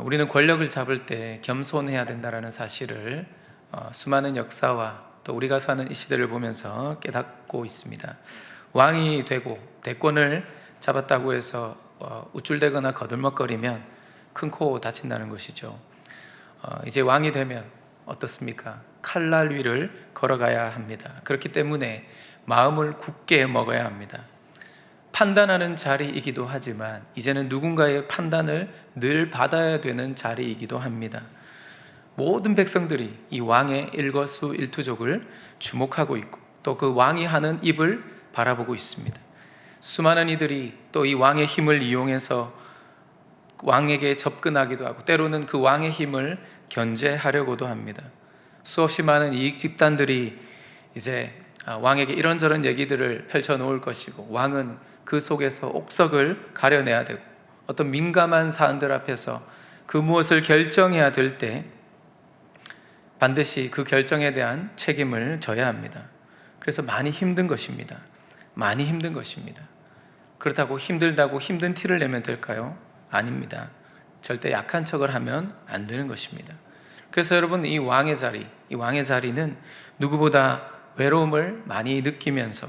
우리는 권력을 잡을 때 겸손해야 된다는 사실을 수많은 역사와 또 우리가 사는 이 시대를 보면서 깨닫고 있습니다. 왕이 되고 대권을 잡았다고 해서 우쭐대거나 거들먹거리면 큰 코 다친다는 것이죠. 이제 왕이 되면 어떻습니까? 칼날 위를 걸어가야 합니다. 그렇기 때문에 마음을 굳게 먹어야 합니다. 판단하는 자리이기도 하지만 이제는 누군가의 판단을 늘 받아야 되는 자리이기도 합니다. 모든 백성들이 이 왕의 일거수일투족을 주목하고 있고 또 그 왕이 하는 입을 바라보고 있습니다. 수많은 이들이 또 이 왕의 힘을 이용해서 왕에게 접근하기도 하고 때로는 그 왕의 힘을 견제하려고도 합니다. 수없이 많은 이익 집단들이 이제 왕에게 이런저런 얘기들을 펼쳐놓을 것이고 왕은 그 속에서 옥석을 가려내야 되고 어떤 민감한 사안들 앞에서 그 무엇을 결정해야 될 때 반드시 그 결정에 대한 책임을 져야 합니다. 그래서 많이 힘든 것입니다. 많이 힘든 것입니다. 그렇다고 힘들다고 힘든 티를 내면 될까요? 아닙니다. 절대 약한 척을 하면 안 되는 것입니다. 그래서 여러분, 이 왕의 자리는 누구보다 외로움을 많이 느끼면서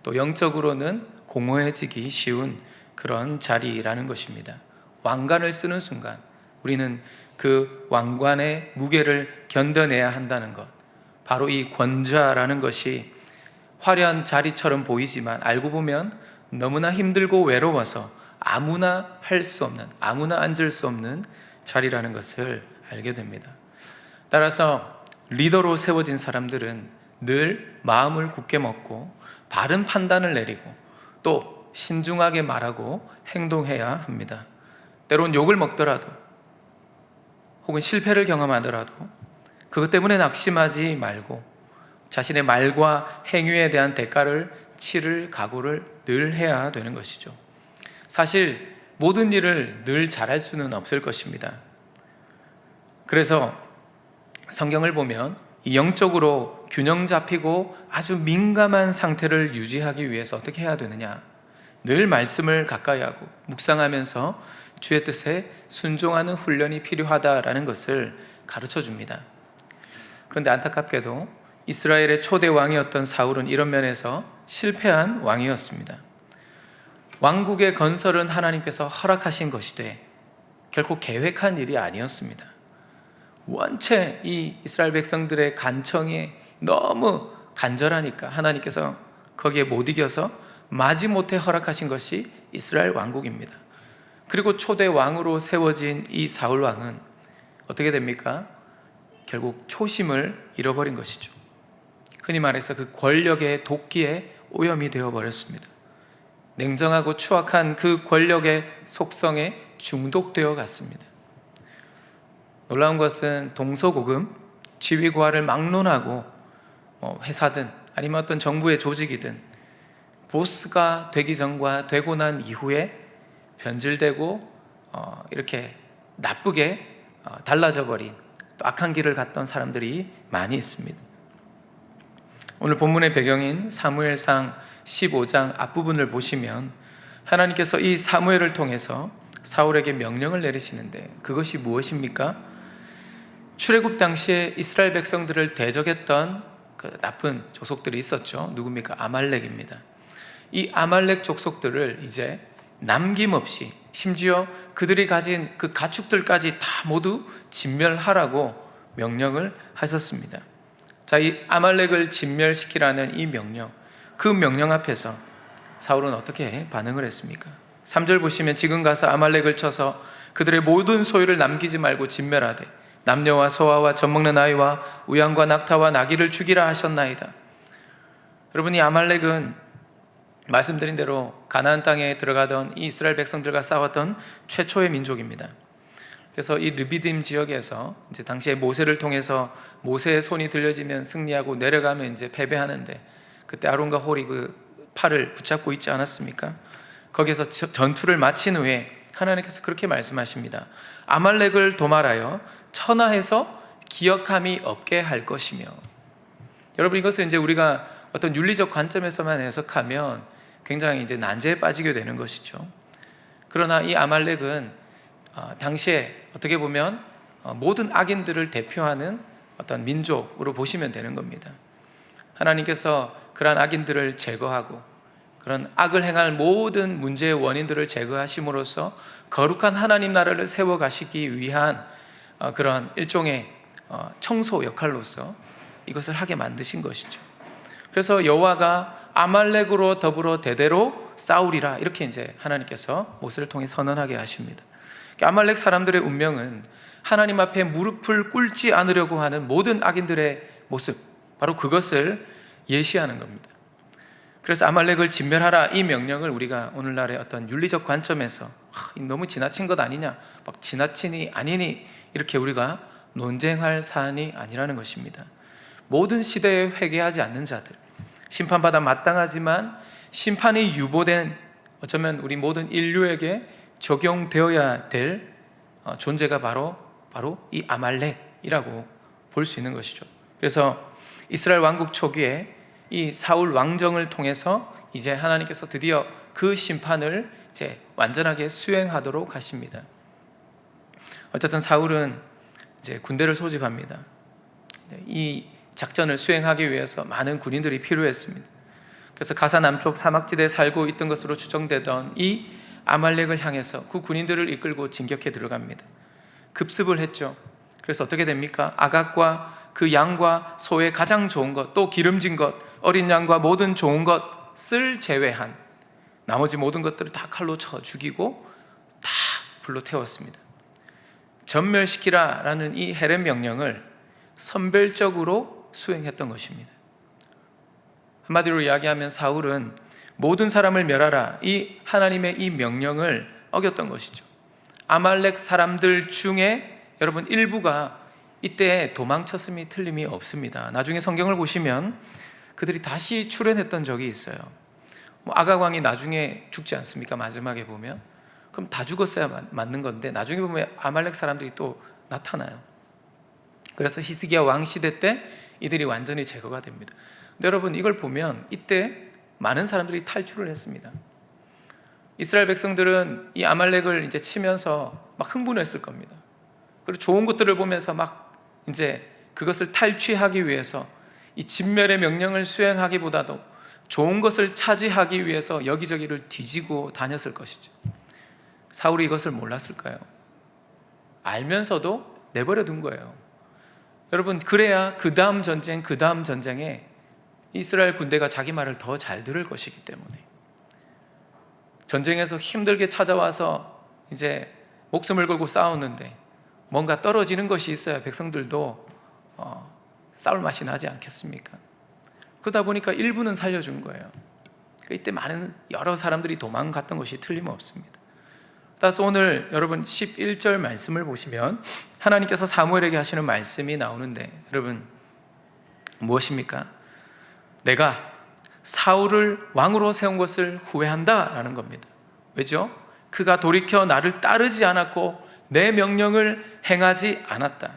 또 영적으로는 공허해지기 쉬운 그런 자리라는 것입니다. 왕관을 쓰는 순간 우리는 그 왕관의 무게를 견뎌내야 한다는 것, 바로 이 권좌라는 것이 화려한 자리처럼 보이지만 알고 보면 너무나 힘들고 외로워서 아무나 할 수 없는, 아무나 앉을 수 없는 자리라는 것을 알게 됩니다. 따라서 리더로 세워진 사람들은 늘 마음을 굳게 먹고 바른 판단을 내리고 또 신중하게 말하고 행동해야 합니다. 때론 욕을 먹더라도 혹은 실패를 경험하더라도 그것 때문에 낙심하지 말고 자신의 말과 행위에 대한 대가를 치를 각오를 늘 해야 되는 것이죠. 사실 모든 일을 늘 잘할 수는 없을 것입니다. 그래서 성경을 보면 영적으로 균형 잡히고 아주 민감한 상태를 유지하기 위해서 어떻게 해야 되느냐? 늘 말씀을 가까이 하고 묵상하면서 주의 뜻에 순종하는 훈련이 필요하다라는 것을 가르쳐 줍니다. 그런데 안타깝게도 이스라엘의 초대 왕이었던 사울은 이런 면에서 실패한 왕이었습니다. 왕국의 건설은 하나님께서 허락하신 것이되 결코 계획한 일이 아니었습니다. 원체 이 이스라엘 백성들의 간청이 너무 간절하니까 하나님께서 거기에 못 이겨서 마지못해 허락하신 것이 이스라엘 왕국입니다. 그리고 초대 왕으로 세워진 이 사울 왕은 어떻게 됩니까? 결국 초심을 잃어버린 것이죠. 흔히 말해서 그 권력의 도끼에 오염이 되어버렸습니다. 냉정하고 추악한 그 권력의 속성에 중독되어 갔습니다. 놀라운 것은 동서고금, 지위고하를 막론하고 회사든 아니면 어떤 정부의 조직이든 보스가 되기 전과 되고 난 이후에 변질되고 이렇게 나쁘게 달라져 버린 또 악한 길을 갔던 사람들이 많이 있습니다. 오늘 본문의 배경인 사무엘상 15장 앞부분을 보시면 하나님께서 이 사무엘을 통해서 사울에게 명령을 내리시는데 그것이 무엇입니까? 출애굽 당시에 이스라엘 백성들을 대적했던 그 나쁜 족속들이 있었죠. 누굽니까? 아말렉입니다. 이 아말렉 족속들을 이제 남김없이 심지어 그들이 가진 그 가축들까지 다 모두 진멸하라고 명령을 하셨습니다. 자, 이 아말렉을 진멸시키라는 이 명령, 그 명령 앞에서 사울은 어떻게 반응을 했습니까? 3절 보시면 지금 가서 아말렉을 쳐서 그들의 모든 소유를 남기지 말고 진멸하되 남녀와 소아와 젖먹는 아이와 우양과 낙타와 나귀를 죽이라 하셨나이다. 여러분, 이 아말렉은 말씀드린 대로 가나안 땅에 들어가던 이 이스라엘 백성들과 싸웠던 최초의 민족입니다. 그래서 이 르비딤 지역에서 이제 당시에 모세를 통해서 모세의 손이 들려지면 승리하고 내려가면 이제 패배하는데 그때 아론과 홀이 그 팔을 붙잡고 있지 않았습니까? 거기서 전투를 마친 후에 하나님께서 그렇게 말씀하십니다. 아말렉을 도말하여 천하에서 기억함이 없게 할 것이며. 여러분, 이것은 이제 우리가 어떤 윤리적 관점에서만 해석하면 굉장히 이제 난제에 빠지게 되는 것이죠. 그러나 이 아말렉은 당시에 어떻게 보면 모든 악인들을 대표하는 어떤 민족으로 보시면 되는 겁니다. 하나님께서 그러한 악인들을 제거하고 그런 악을 행할 모든 문제의 원인들을 제거하심으로써 거룩한 하나님 나라를 세워가시기 위한 그런 일종의 청소 역할로서 이것을 하게 만드신 것이죠. 그래서 여호와가 아말렉으로 더불어 대대로 싸우리라, 이렇게 이제 하나님께서 모세를 통해 선언하게 하십니다. 아말렉 사람들의 운명은 하나님 앞에 무릎을 꿇지 않으려고 하는 모든 악인들의 모습, 바로 그것을 예시하는 겁니다. 그래서 아말렉을 진멸하라, 이 명령을 우리가 오늘날의 어떤 윤리적 관점에서 너무 지나친 것 아니냐, 막 지나치니 아니니, 이렇게 우리가 논쟁할 사안이 아니라는 것입니다. 모든 시대에 회개하지 않는 자들, 심판받아 마땅하지만 심판이 유보된, 어쩌면 우리 모든 인류에게 적용되어야 될 존재가 바로 이 아말렉이라고 볼 수 있는 것이죠. 그래서 이스라엘 왕국 초기에 이 사울 왕정을 통해서 이제 하나님께서 드디어 그 심판을 이제 완전하게 수행하도록 하십니다. 어쨌든 사울은 이제 군대를 소집합니다. 이 작전을 수행하기 위해서 많은 군인들이 필요했습니다. 그래서 가사 남쪽 사막지대에 살고 있던 것으로 추정되던 이 아말렉을 향해서 그 군인들을 이끌고 진격해 들어갑니다. 급습을 했죠. 그래서 어떻게 됩니까? 아각과 그 양과 소의 가장 좋은 것, 또 기름진 것, 어린 양과 모든 좋은 것을 제외한 나머지 모든 것들을 다 칼로 쳐 죽이고 다 불로 태웠습니다. 전멸시키라 라는 이 헤렘 명령을 선별적으로 수행했던 것입니다. 한마디로 이야기하면 사울은 모든 사람을 멸하라, 이 하나님의 이 명령을 어겼던 것이죠. 아말렉 사람들 중에 여러분 일부가 이때 도망쳤음이 틀림이 없습니다. 나중에 성경을 보시면 그들이 다시 출현했던 적이 있어요. 아각 왕이 나중에 죽지 않습니까? 마지막에 보면. 그럼 다 죽었어야 맞는 건데 나중에 보면 아말렉 사람들이 또 나타나요. 그래서 히스기야 왕 시대 때 이들이 완전히 제거가 됩니다. 근데 여러분 이걸 보면 이때 많은 사람들이 탈출을 했습니다. 이스라엘 백성들은 이 아말렉을 이제 치면서 막 흥분했을 겁니다. 그리고 좋은 것들을 보면서 막 이제 그것을 탈취하기 위해서 이 진멸의 명령을 수행하기보다도 좋은 것을 차지하기 위해서 여기저기를 뒤지고 다녔을 것이죠. 사울이 이것을 몰랐을까요? 알면서도 내버려 둔 거예요. 여러분, 그래야 그 다음 전쟁에 이스라엘 군대가 자기 말을 더 잘 들을 것이기 때문에. 전쟁에서 힘들게 찾아와서 이제 목숨을 걸고 싸웠는데 뭔가 떨어지는 것이 있어야 백성들도 싸울 맛이 나지 않겠습니까? 그러다 보니까 일부는 살려준 거예요. 이때 여러 사람들이 도망갔던 것이 틀림없습니다. 따라서 오늘 여러분 11절 말씀을 보시면 하나님께서 사무엘에게 하시는 말씀이 나오는데, 여러분 무엇입니까? 내가 사울을 왕으로 세운 것을 후회한다 라는 겁니다. 왜죠? 그가 돌이켜 나를 따르지 않았고 내 명령을 행하지 않았다.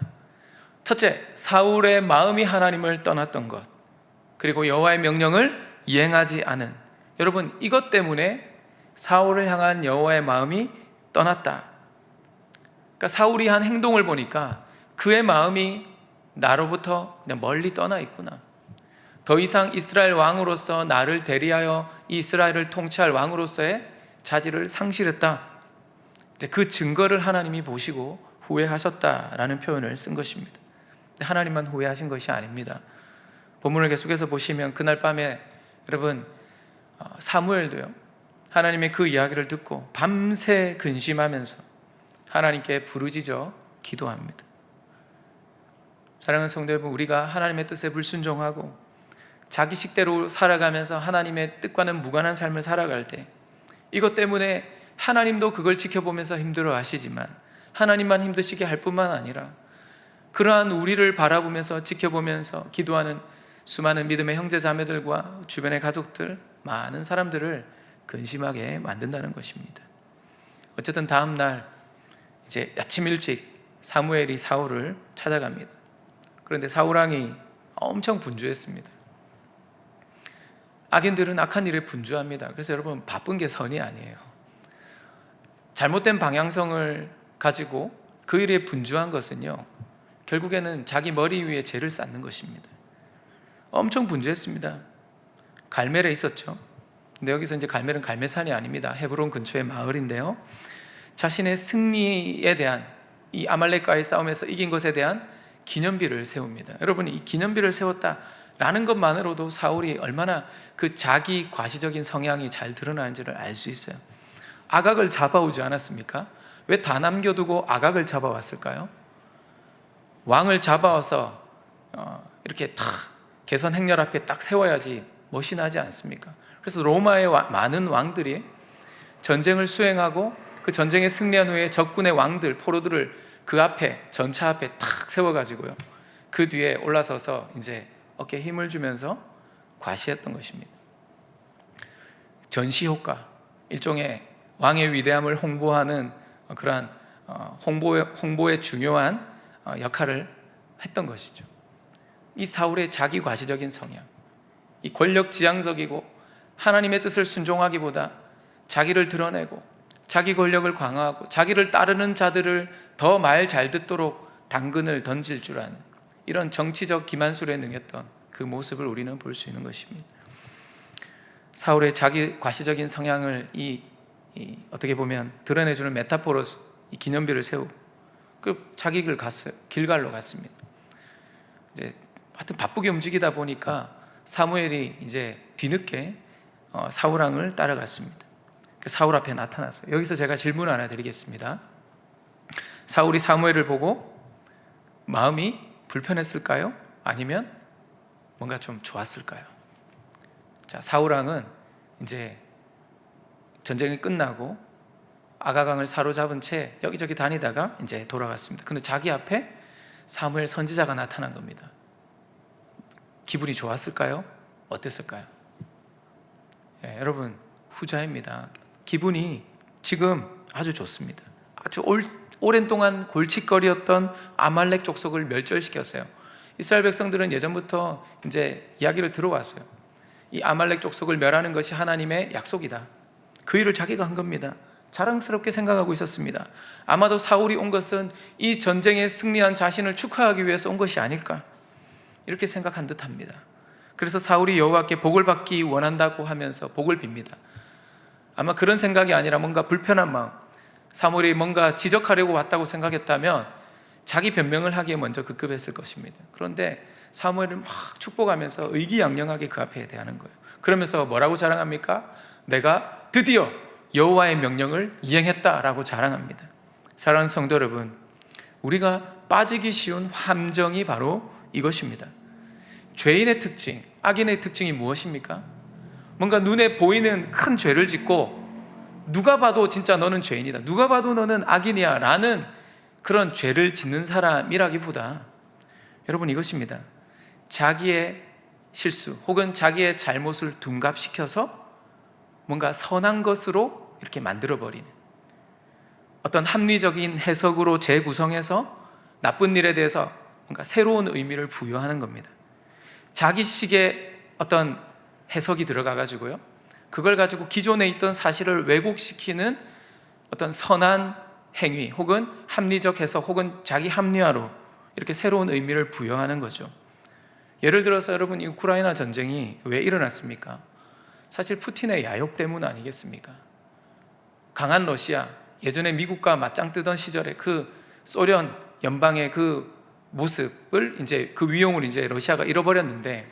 첫째, 사울의 마음이 하나님을 떠났던 것, 그리고 여호와의 명령을 이행하지 않은, 여러분 이것 때문에 사울을 향한 여호와의 마음이 떠났다. 그러니까 사울이 한 행동을 보니까 그의 마음이 나로부터 그냥 멀리 떠나 있구나. 더 이상 이스라엘 왕으로서 나를 대리하여 이 이스라엘을 통치할 왕으로서의 자질을 상실했다. 그 증거를 하나님이 보시고 후회하셨다라는 표현을 쓴 것입니다. 하나님만 후회하신 것이 아닙니다. 본문을 계속해서 보시면 그날 밤에 여러분 사무엘도요, 하나님의 그 이야기를 듣고 밤새 근심하면서 하나님께 부르짖어 기도합니다. 사랑하는 성도 여러분, 우리가 하나님의 뜻에 불순종하고 자기 식대로 살아가면서 하나님의 뜻과는 무관한 삶을 살아갈 때, 이것 때문에 하나님도 그걸 지켜보면서 힘들어 하시지만 하나님만 힘드시게 할 뿐만 아니라 그러한 우리를 바라보면서 지켜보면서 기도하는 수많은 믿음의 형제 자매들과 주변의 가족들, 많은 사람들을 근심하게 만든다는 것입니다. 어쨌든 다음 날 이제 아침 일찍 사무엘이 사울을 찾아갑니다. 그런데 사울 왕이 엄청 분주했습니다. 악인들은 악한 일에 분주합니다. 그래서 여러분 바쁜 게 선이 아니에요. 잘못된 방향성을 가지고 그 일에 분주한 것은요, 결국에는 자기 머리 위에 죄를 쌓는 것입니다. 엄청 분주했습니다. 갈멜에 있었죠. 근데 여기서 이제 갈멜은 갈멜산이 아닙니다. 헤브론 근처의 마을인데요, 자신의 승리에 대한, 이 아말렉과의 싸움에서 이긴 것에 대한 기념비를 세웁니다. 여러분, 이 기념비를 세웠다라는 것만으로도 사울이 얼마나 그 자기 과시적인 성향이 잘 드러나는지를 알 수 있어요. 아각을 잡아오지 않았습니까? 왜 다 남겨두고 아각을 잡아왔을까요? 왕을 잡아와서 이렇게 탁 개선 행렬 앞에 딱 세워야지 멋이 나지 않습니까? 그래서 로마의 많은 왕들이 전쟁을 수행하고 그 전쟁에 승리한 후에 적군의 왕들, 포로들을 그 앞에, 전차 앞에 탁 세워가지고요, 그 뒤에 올라서서 이제 어깨에 힘을 주면서 과시했던 것입니다. 전시 효과, 일종의 왕의 위대함을 홍보하는 그러한 홍보의 중요한 역할을 했던 것이죠. 이 사울의 자기 과시적인 성향, 이 권력지향적이고 하나님의 뜻을 순종하기보다 자기를 드러내고 자기 권력을 강화하고 자기를 따르는 자들을 더 말 잘 듣도록 당근을 던질 줄 아는 이런 정치적 기만술에 능했던 그 모습을 우리는 볼 수 있는 것입니다. 사울의 자기 과시적인 성향을 어떻게 보면 드러내주는 메타포로서 이 기념비를 세우고 그 자기 길 갔어요. 길갈로 갔습니다. 이제 하여튼 바쁘게 움직이다 보니까 사무엘이 이제 뒤늦게 사울 왕을 따라갔습니다. 그 사울 앞에 나타났어요. 여기서 제가 질문 하나 드리겠습니다. 사울이 사무엘을 보고 마음이 불편했을까요? 아니면 뭔가 좀 좋았을까요? 자, 사울 왕은 이제 전쟁이 끝나고 아가강을 사로잡은 채 여기저기 다니다가 이제 돌아갔습니다. 근데 자기 앞에 사무엘 선지자가 나타난 겁니다. 기분이 좋았을까요? 어땠을까요? 여러분, 후자입니다. 기분이 지금 아주 좋습니다. 아주 오랜 동안 골칫거리였던 아말렉 족속을 멸절시켰어요. 이스라엘 백성들은 예전부터 이제 이야기를 들어왔어요. 이 아말렉 족속을 멸하는 것이 하나님의 약속이다. 그 일을 자기가 한 겁니다. 자랑스럽게 생각하고 있었습니다. 아마도 사울이 온 것은 이 전쟁에 승리한 자신을 축하하기 위해서 온 것이 아닐까, 이렇게 생각한 듯합니다. 그래서 사울이 여호와께 복을 받기 원한다고 하면서 복을 빕니다. 아마 그런 생각이 아니라 뭔가 불편한 마음, 사무엘이 뭔가 지적하려고 왔다고 생각했다면 자기 변명을 하기에 먼저 급급했을 것입니다. 그런데 사무엘을 막 축복하면서 의기양양하게 그 앞에 대하는 거예요. 그러면서 뭐라고 자랑합니까? 내가 드디어 여호와의 명령을 이행했다라고 자랑합니다. 사랑하는 성도 여러분, 우리가 빠지기 쉬운 함정이 바로 이것입니다. 죄인의 특징, 악인의 특징이 무엇입니까? 뭔가 눈에 보이는 큰 죄를 짓고 누가 봐도 진짜 너는 죄인이다, 누가 봐도 너는 악인이야 라는 그런 죄를 짓는 사람이라기보다, 여러분, 이것입니다. 자기의 실수 혹은 자기의 잘못을 둔갑시켜서 뭔가 선한 것으로 이렇게 만들어버리는 어떤 합리적인 해석으로 재구성해서 나쁜 일에 대해서 뭔가 새로운 의미를 부여하는 겁니다. 자기식의 어떤 해석이 들어가가지고요, 그걸 가지고 기존에 있던 사실을 왜곡시키는 어떤 선한 행위 혹은 합리적 해석 혹은 자기 합리화로 이렇게 새로운 의미를 부여하는 거죠. 예를 들어서 여러분, 이 우크라이나 전쟁이 왜 일어났습니까? 사실 푸틴의 야욕 때문 아니겠습니까? 강한 러시아, 예전에 미국과 맞짱 뜨던 시절에 그 소련 연방의 그 모습을 이제 그 위용을 이제 러시아가 잃어버렸는데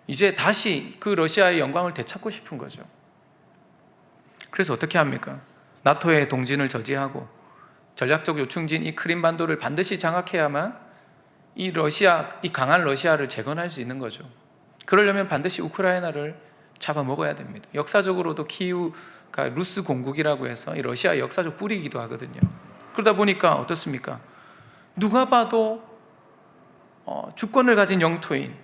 이제 다시 그 러시아의 영광을 되찾고 싶은 거죠. 그래서 어떻게 합니까? 나토의 동진을 저지하고 전략적 요충지인 이 크림반도를 반드시 장악해야만 이 강한 러시아를 재건할 수 있는 거죠. 그러려면 반드시 우크라이나를 잡아먹어야 됩니다. 역사적으로도 키이우가 루스 공국이라고 해서 이 러시아의 역사적 뿌리이기도 하거든요. 그러다 보니까 어떻습니까? 누가 봐도 주권을 가진 영토인,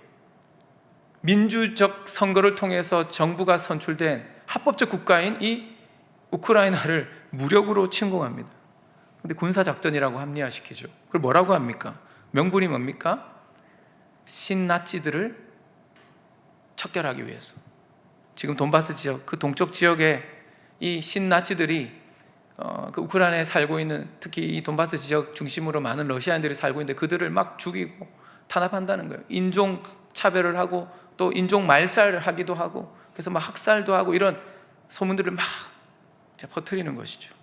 민주적 선거를 통해서 정부가 선출된 합법적 국가인 이 우크라이나를 무력으로 침공합니다. 그런데 군사작전이라고 합리화시키죠. 그걸 뭐라고 합니까? 명분이 뭡니까? 신나치들을 척결하기 위해서. 지금 돈바스 지역, 그 동쪽 지역에 이 신나치들이 그 우크라이나에 살고 있는, 특히 이 돈바스 지역 중심으로 많은 러시아인들이 살고 있는데 그들을 막 죽이고 탄압한다는 거예요. 인종 차별을 하고 또 인종 말살을 하기도 하고, 그래서 막 학살도 하고 이런 소문들을 막 퍼뜨리는 것이죠.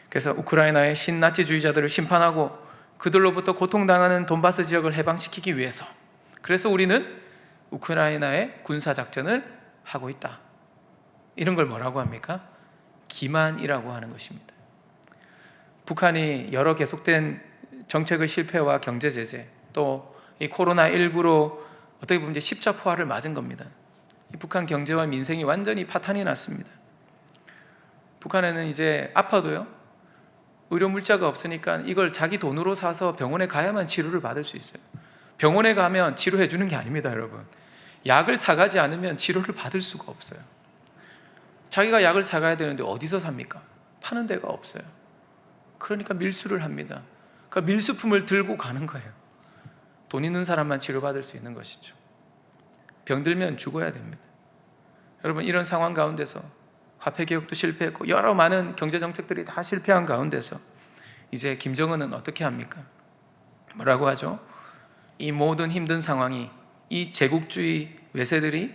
그래서 우크라이나의 신나치주의자들을 심판하고 그들로부터 고통당하는 돈바스 지역을 해방시키기 위해서, 그래서 우리는 우크라이나의 군사작전을 하고 있다. 이런 걸 뭐라고 합니까? 기만이라고 하는 것입니다. 북한이 여러 계속된 정책의 실패와 경제 제재, 또 이 코로나19로 어떻게 보면 이제 십자포화를 맞은 겁니다. 이 북한 경제와 민생이 완전히 파탄이 났습니다. 북한에는 이제 아파도요, 의료 물자가 없으니까 이걸 자기 돈으로 사서 병원에 가야만 치료를 받을 수 있어요. 병원에 가면 치료해 주는 게 아닙니다, 여러분. 약을 사가지 않으면 치료를 받을 수가 없어요. 자기가 약을 사가야 되는데 어디서 삽니까? 파는 데가 없어요. 그러니까 밀수를 합니다. 그러니까 밀수품을 들고 가는 거예요. 돈 있는 사람만 치료받을 수 있는 것이죠. 병들면 죽어야 됩니다. 여러분, 이런 상황 가운데서 화폐개혁도 실패했고 여러 많은 경제정책들이 다 실패한 가운데서 이제 김정은은 어떻게 합니까? 뭐라고 하죠? 이 모든 힘든 상황이, 이 제국주의 외세들이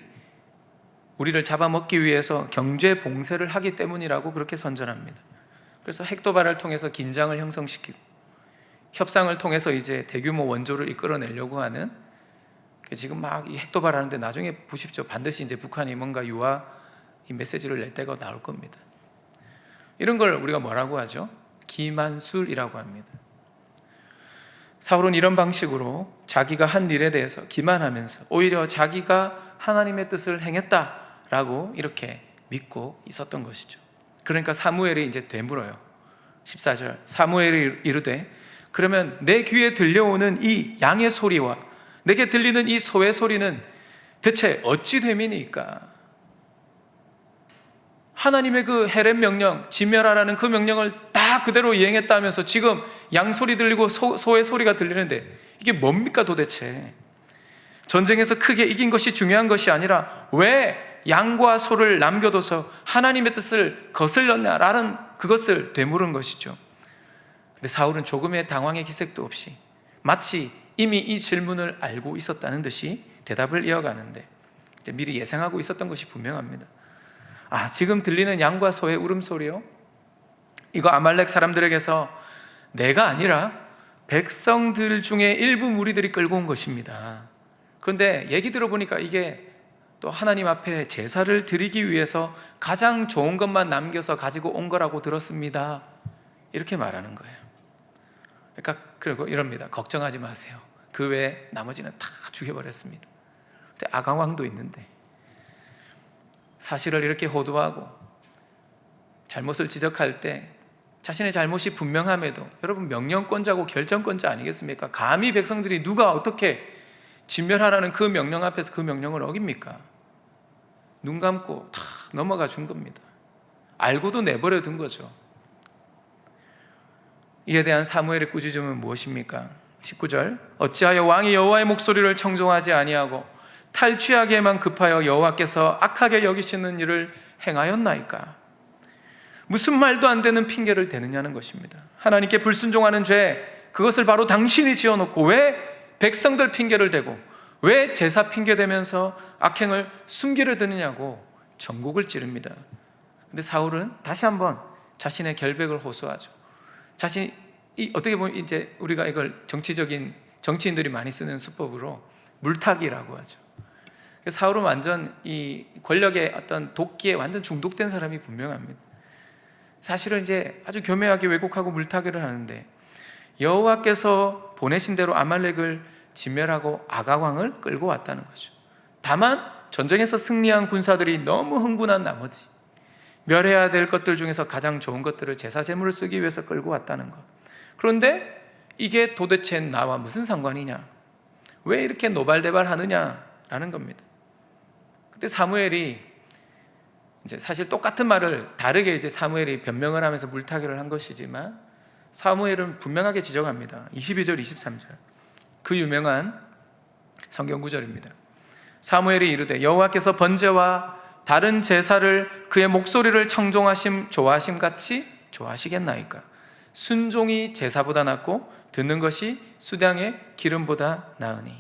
우리를 잡아먹기 위해서 경제 봉쇄를 하기 때문이라고 그렇게 선전합니다. 그래서 핵도발을 통해서 긴장을 형성시키고 협상을 통해서 이제 대규모 원조를 이끌어내려고 하는, 지금 막 이 핵도발하는데 나중에 보십시오. 반드시 이제 북한이 뭔가 유화 이 메시지를 낼 때가 나올 겁니다. 이런 걸 우리가 뭐라고 하죠? 기만술이라고 합니다. 사울은 이런 방식으로 자기가 한 일에 대해서 기만하면서 오히려 자기가 하나님의 뜻을 행했다라고 이렇게 믿고 있었던 것이죠. 그러니까 사무엘이 이제 되물어요. 14절, 사무엘이 이르되 그러면 내 귀에 들려오는 이 양의 소리와 내게 들리는 이 소의 소리는 대체 어찌 됨이니까? 하나님의 그 헤렘 명령, 진멸하라는 그 명령을 다 그대로 이행했다면서 지금 양 소리 들리고 소의 소리가 들리는데 이게 뭡니까 도대체? 전쟁에서 크게 이긴 것이 중요한 것이 아니라 왜 양과 소를 남겨둬서 하나님의 뜻을 거슬렸냐라는 그것을 되물은 것이죠. 근데 사울은 조금의 당황의 기색도 없이 마치 이미 이 질문을 알고 있었다는 듯이 대답을 이어가는데, 이제 미리 예상하고 있었던 것이 분명합니다. 아, 지금 들리는 양과 소의 울음소리요? 이거 아말렉 사람들에게서 내가 아니라 백성들 중에 일부 무리들이 끌고 온 것입니다. 그런데 얘기 들어보니까 이게 또 하나님 앞에 제사를 드리기 위해서 가장 좋은 것만 남겨서 가지고 온 거라고 들었습니다. 이렇게 말하는 거예요. 그러니까 그리고 이럽니다. 걱정하지 마세요. 그 외에 나머지는 다 죽여버렸습니다. 근데 아강왕도 있는데 사실을 이렇게 호도하고 잘못을 지적할 때 자신의 잘못이 분명함에도, 여러분 명령권자고 결정권자 아니겠습니까? 감히 백성들이 누가 어떻게 진멸하라는 그 명령 앞에서 그 명령을 어깁니까? 눈 감고 다 넘어가 준 겁니다. 알고도 내버려 둔 거죠. 이에 대한 사무엘의 꾸짖음은 무엇입니까? 19절, 어찌하여 왕이 여호와의 목소리를 청종하지 아니하고 탈취하기에만 급하여 여호와께서 악하게 여기시는 일을 행하였나이까? 무슨 말도 안 되는 핑계를 대느냐는 것입니다. 하나님께 불순종하는 죄, 그것을 바로 당신이 지어놓고 왜 백성들 핑계를 대고 왜 제사 핑계 대면서 악행을 숨기려 드느냐고 전곡을 찌릅니다. 근데 사울은 다시 한번 자신의 결백을 호소하죠. 자신이 어떻게 보면 이제 우리가 이걸 정치인들이 많이 쓰는 수법으로 물타기라고 하죠. 사울은 완전 이 권력의 어떤 도끼에 완전 중독된 사람이 분명합니다. 사실은 이제 아주 교묘하게 왜곡하고 물타기를 하는데, 여호와께서 보내신 대로 아말렉을 진멸하고 아가왕을 끌고 왔다는 거죠. 다만 전쟁에서 승리한 군사들이 너무 흥분한 나머지 멸해야 될 것들 중에서 가장 좋은 것들을 제사 제물을 쓰기 위해서 끌고 왔다는 것. 그런데 이게 도대체 나와 무슨 상관이냐? 왜 이렇게 노발대발 하느냐라는 겁니다. 그때 사무엘이 이제 사실 똑같은 말을 다르게 이제 사무엘이 변명을 하면서 물타기를 한 것이지만, 사무엘은 분명하게 지적합니다. 22절, 23절. 그 유명한 성경 구절입니다. 사무엘이 이르되 여호와께서 번제와 다른 제사를 그의 목소리를 청종하심 좋아하심 같이 좋아하시겠나이까? 순종이 제사보다 낫고 듣는 것이 수량의 기름보다 나으니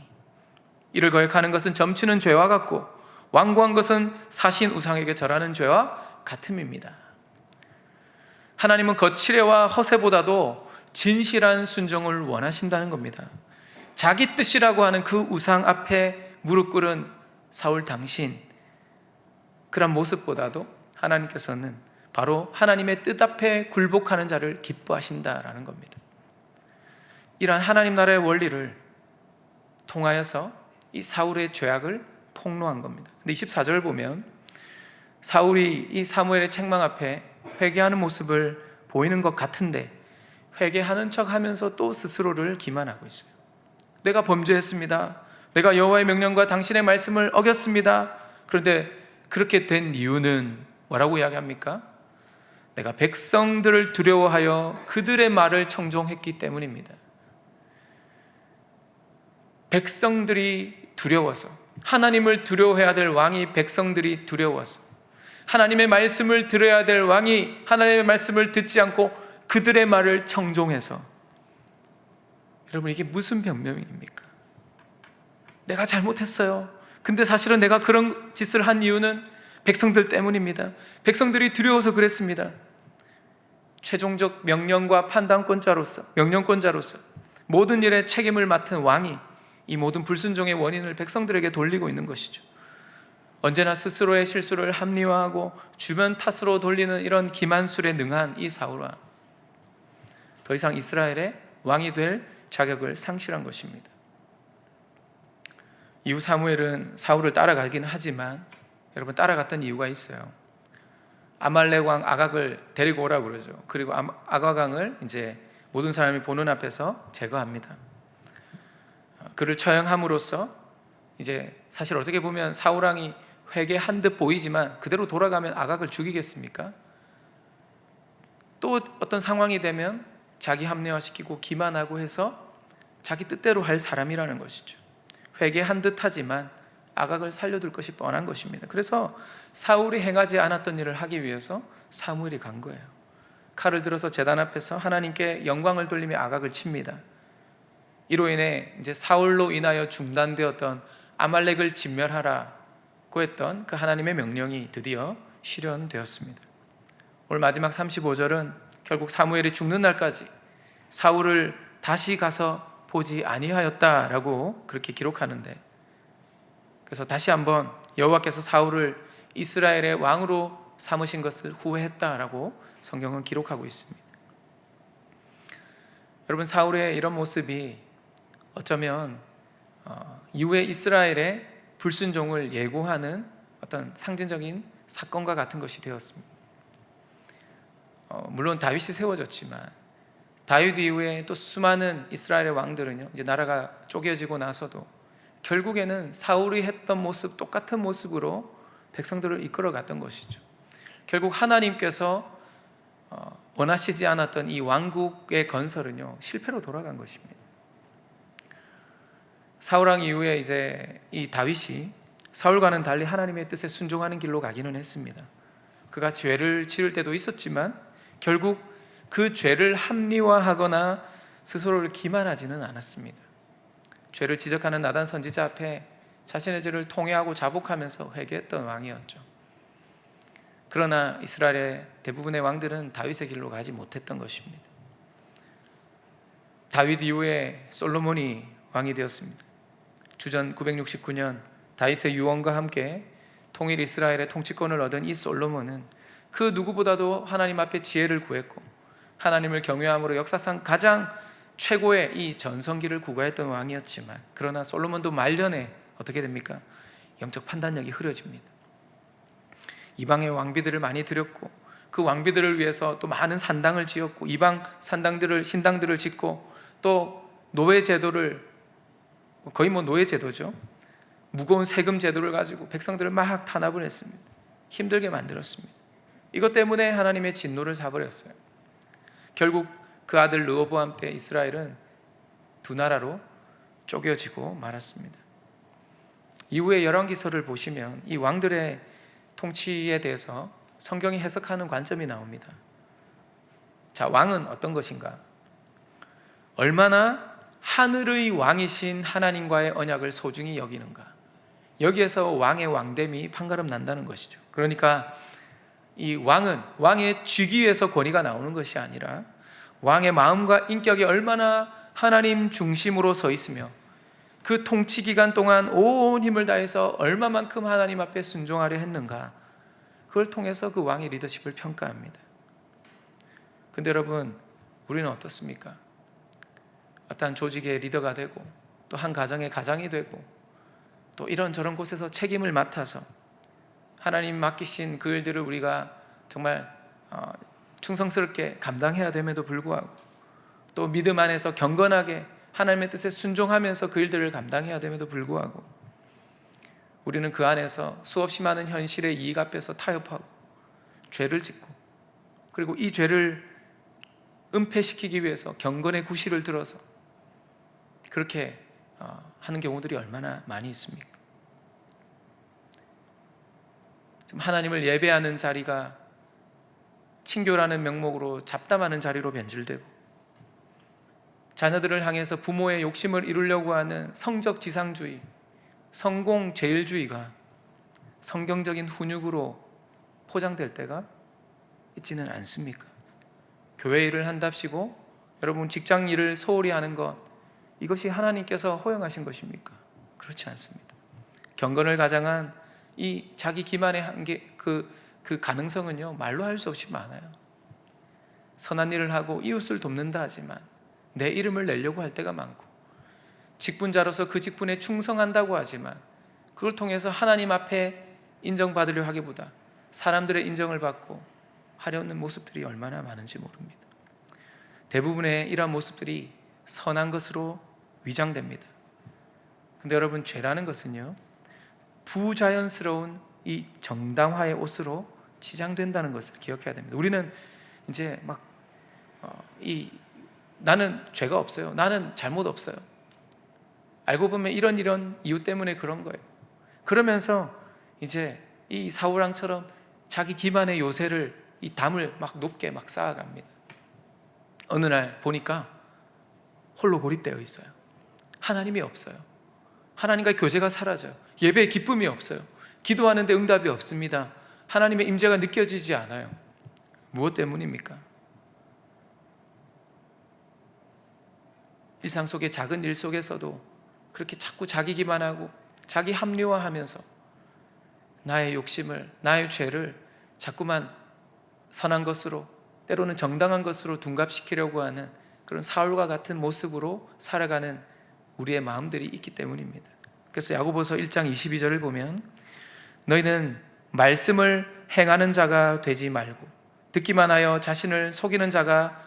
이를 거역하는 것은 점치는 죄와 같고 완고한 것은 사신 우상에게 절하는 죄와 같음입니다. 하나님은 거칠애와 허세보다도 진실한 순종을 원하신다는 겁니다. 자기 뜻이라고 하는 그 우상 앞에 무릎 꿇은 사울 당신, 그런 모습보다도 하나님께서는 바로 하나님의 뜻 앞에 굴복하는 자를 기뻐하신다라는 겁니다. 이러한 하나님 나라의 원리를 통하여서 이 사울의 죄악을 폭로한 겁니다. 근데 24절 보면 사울이 이 사무엘의 책망 앞에 회개하는 모습을 보이는 것 같은데 회개하는 척 하면서 또 스스로를 기만하고 있어요. 내가 범죄했습니다. 내가 여호와의 명령과 당신의 말씀을 어겼습니다. 그런데 그렇게 된 이유는 뭐라고 이야기합니까? 내가 백성들을 두려워하여 그들의 말을 청종했기 때문입니다. 백성들이 두려워서, 하나님을 두려워해야 될 왕이 백성들이 두려워서, 하나님의 말씀을 들어야 될 왕이 하나님의 말씀을 듣지 않고 그들의 말을 청종해서, 여러분 이게 무슨 변명입니까? 내가 잘못했어요. 근데 사실은 내가 그런 짓을 한 이유는 백성들 때문입니다. 백성들이 두려워서 그랬습니다. 최종적 명령과 판단권자로서, 명령권자로서 모든 일에 책임을 맡은 왕이 이 모든 불순종의 원인을 백성들에게 돌리고 있는 것이죠. 언제나 스스로의 실수를 합리화하고 주변 탓으로 돌리는 이런 기만술에 능한 이 사울은 더 이상 이스라엘의 왕이 될 자격을 상실한 것입니다. 이후 사무엘은 사울을 따라가긴 하지만 여러분 따라갔던 이유가 있어요. 아말렉 왕 아각을 데리고 오라고 그러죠. 그리고 아각 왕을 이제 모든 사람이 보는 앞에서 제거합니다. 그를 처형함으로써 이제 사실 어떻게 보면 사울 왕이 회개한 듯 보이지만 그대로 돌아가면 아각을 죽이겠습니까? 또 어떤 상황이 되면 자기 합리화시키고 기만하고 해서 자기 뜻대로 할 사람이라는 것이죠. 회개한 듯 하지만 아각을 살려둘 것이 뻔한 것입니다. 그래서 사울이 행하지 않았던 일을 하기 위해서 사무엘이 간 거예요. 칼을 들어서 제단 앞에서 하나님께 영광을 돌리며 아각을 칩니다. 이로 인해 이제 사울로 인하여 중단되었던 아말렉을 진멸하라고 했던 그 하나님의 명령이 드디어 실현되었습니다. 오늘 마지막 35절은 결국 사무엘이 죽는 날까지 사울을 다시 가서 보지 아니하였다라고 그렇게 기록하는데, 그래서 다시 한번 여호와께서 사울을 이스라엘의 왕으로 삼으신 것을 후회했다라고 성경은 기록하고 있습니다. 여러분 사울의 이런 모습이 어쩌면 이후에 이스라엘의 불순종을 예고하는 어떤 상징적인 사건과 같은 것이 되었습니다. 물론 다윗이 세워졌지만 다윗 이후에 또 수많은 이스라엘의 왕들은요, 이제 나라가 쪼개지고 나서도 결국에는 사울이 했던 모습, 똑같은 모습으로 백성들을 이끌어갔던 것이죠. 결국 하나님께서 원하시지 않았던 이 왕국의 건설은요, 실패로 돌아간 것입니다. 사울 왕 이후에 이제 이 다윗이 사울과는 달리 하나님의 뜻에 순종하는 길로 가기는 했습니다. 그가 죄를 지을 때도 있었지만 결국 그 죄를 합리화하거나 스스로를 기만하지는 않았습니다. 죄를 지적하는 나단 선지자 앞에 자신의 죄를 통회하고 자복하면서 회개했던 왕이었죠. 그러나 이스라엘의 대부분의 왕들은 다윗의 길로 가지 못했던 것입니다. 다윗 이후에 솔로몬이 왕이 되었습니다. 주전 969년 다윗의 유언과 함께 통일 이스라엘의 통치권을 얻은 이 솔로몬은 그 누구보다도 하나님 앞에 지혜를 구했고 하나님을 경외함으로 역사상 가장 최고의 이 전성기를 구가했던 왕이었지만, 그러나 솔로몬도 말년에 어떻게 됩니까? 영적 판단력이 흐려집니다. 이방의 왕비들을 많이 들였고 그 왕비들을 위해서 또 많은 산당을 지었고 이방 신당들을 짓고 또 노예 제도를, 거의 노예 제도죠, 무거운 세금 제도를 가지고 백성들을 막 탄압을 했습니다. 힘들게 만들었습니다. 이것 때문에 하나님의 진노를 사버렸어요. 결국 그 아들 르호보암 때 이스라엘은 두 나라로 쪼개지고 말았습니다. 이후에 열왕기서를 보시면 이 왕들의 통치에 대해서 성경이 해석하는 관점이 나옵니다. 자, 왕은 어떤 것인가? 얼마나 하늘의 왕이신 하나님과의 언약을 소중히 여기는가? 여기에서 왕의 왕됨이 판가름 난다는 것이죠. 그러니까 이 왕은 왕의 직위에서 권위가 나오는 것이 아니라 왕의 마음과 인격이 얼마나 하나님 중심으로 서 있으며 그 통치 기간 동안 온 힘을 다해서 얼마만큼 하나님 앞에 순종하려 했는가, 그걸 통해서 그 왕의 리더십을 평가합니다. 근데 여러분, 우리는 어떻습니까? 어떠한 조직의 리더가 되고 또 한 가정의 가장이 되고 또 이런저런 곳에서 책임을 맡아서 하나님 맡기신 그 일들을 우리가 정말 충성스럽게 감당해야 됨에도 불구하고 또 믿음 안에서 경건하게 하나님의 뜻에 순종하면서 그 일들을 감당해야 됨에도 불구하고 우리는 그 안에서 수없이 많은 현실의 이익 앞에서 타협하고 죄를 짓고, 그리고 이 죄를 은폐시키기 위해서 경건의 구실을 들어서 그렇게 하는 경우들이 얼마나 많이 있습니까? 지금 하나님을 예배하는 자리가 친교라는 명목으로 잡담하는 자리로 변질되고, 자녀들을 향해서 부모의 욕심을 이루려고 하는 성적 지상주의, 성공 제일주의가 성경적인 훈육으로 포장될 때가 있지는 않습니까? 교회 일을 한답시고 여러분 직장 일을 소홀히 하는 것, 이것이 하나님께서 허용하신 것입니까? 그렇지 않습니다. 경건을 가장한 이 자기 기만의 한계, 그 가능성은요, 말로 할 수 없이 많아요. 선한 일을 하고 이웃을 돕는다 하지만 내 이름을 내려고 할 때가 많고, 직분자로서 그 직분에 충성한다고 하지만 그걸 통해서 하나님 앞에 인정받으려 하기보다 사람들의 인정을 받고 하려는 모습들이 얼마나 많은지 모릅니다. 대부분의 이러한 모습들이 선한 것으로 위장됩니다. 근데 여러분, 죄라는 것은요, 부자연스러운 이 정당화의 옷으로 치장된다는 것을 기억해야 됩니다. 우리는 이제 막 나는 죄가 없어요, 나는 잘못 없어요, 알고 보면 이런 이유 때문에 그런 거예요, 그러면서 이제 이 사울왕처럼 자기 기만의 요새를, 이 담을 막 높게 막 쌓아갑니다. 어느 날 보니까 홀로 고립되어 있어요. 하나님이 없어요. 하나님과의 교제가 사라져요. 예배에 기쁨이 없어요. 기도하는데 응답이 없습니다. 하나님의 임재가 느껴지지 않아요. 무엇 때문입니까? 일상 속의 작은 일 속에서도 그렇게 자꾸 자기 기만하고 자기 합리화하면서 나의 욕심을, 나의 죄를 자꾸만 선한 것으로, 때로는 정당한 것으로 둔갑시키려고 하는 그런 사울과 같은 모습으로 살아가는 우리의 마음들이 있기 때문입니다. 그래서 야고보서 1장 22절을 보면 너희는 말씀을 행하는 자가 되지 말고 듣기만 하여 자신을 속이는 자가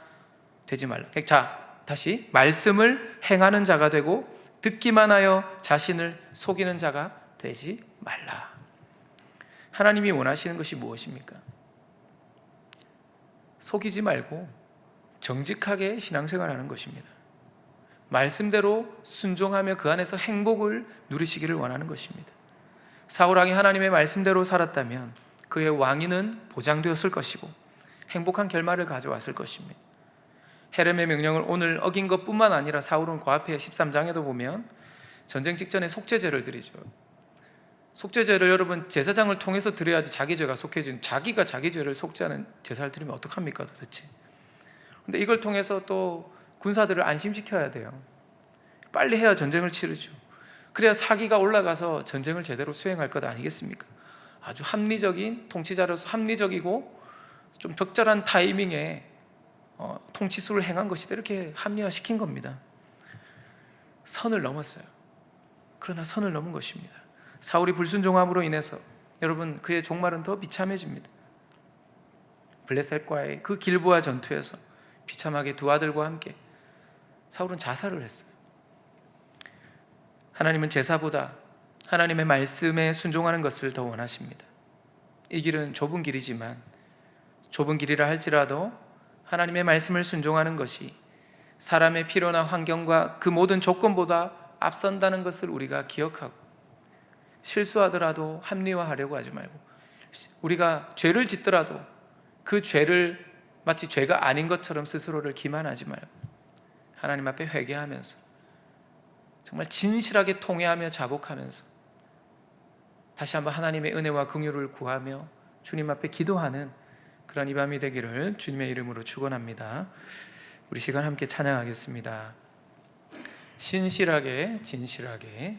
되지 말라. 자, 다시, 말씀을 행하는 자가 되고 듣기만 하여 자신을 속이는 자가 되지 말라. 하나님이 원하시는 것이 무엇입니까? 속이지 말고 정직하게 신앙생활하는 것입니다. 말씀대로 순종하며 그 안에서 행복을 누리시기를 원하는 것입니다. 사울왕이 하나님의 말씀대로 살았다면 그의 왕위는 보장되었을 것이고 행복한 결말을 가져왔을 것입니다. 헤렘의 명령을 오늘 어긴 것뿐만 아니라 사울은 그 앞에 13장에도 보면 전쟁 직전에 속죄제를 드리죠. 속죄제를 여러분 제사장을 통해서 드려야지 자기 죄가 속해진, 자기가 자기 죄를 속죄하는 제사를 드리면 어떡합니까 도대체? 근데 이걸 통해서 또 군사들을 안심시켜야 돼요. 빨리 해야 전쟁을 치르죠. 그래야 사기가 올라가서 전쟁을 제대로 수행할 것 아니겠습니까? 아주 합리적인 통치자로서 합리적이고 좀 적절한 타이밍에 통치술을 행한 것이다, 이렇게 합리화시킨 겁니다. 선을 넘었어요. 그러나 선을 넘은 것입니다. 사울이 불순종함으로 인해서 여러분 그의 종말은 더 비참해집니다. 블레셋과의 그 길보아 전투에서 비참하게 두 아들과 함께 사울은 자살을 했어요. 하나님은 제사보다 하나님의 말씀에 순종하는 것을 더 원하십니다. 이 길은 좁은 길이지만, 좁은 길이라 할지라도 하나님의 말씀을 순종하는 것이 사람의 필요나 환경과 그 모든 조건보다 앞선다는 것을 우리가 기억하고, 실수하더라도 합리화하려고 하지 말고 우리가 죄를 짓더라도 그 죄를 마치 죄가 아닌 것처럼 스스로를 기만하지 말고 하나님 앞에 회개하면서 정말 진실하게 통회하며 자복하면서 다시 한번 하나님의 은혜와 긍휼을 구하며 주님 앞에 기도하는 그런 이 밤이 되기를 주님의 이름으로 축원합니다. 우리 시간 함께 찬양하겠습니다. 신실하게 진실하게.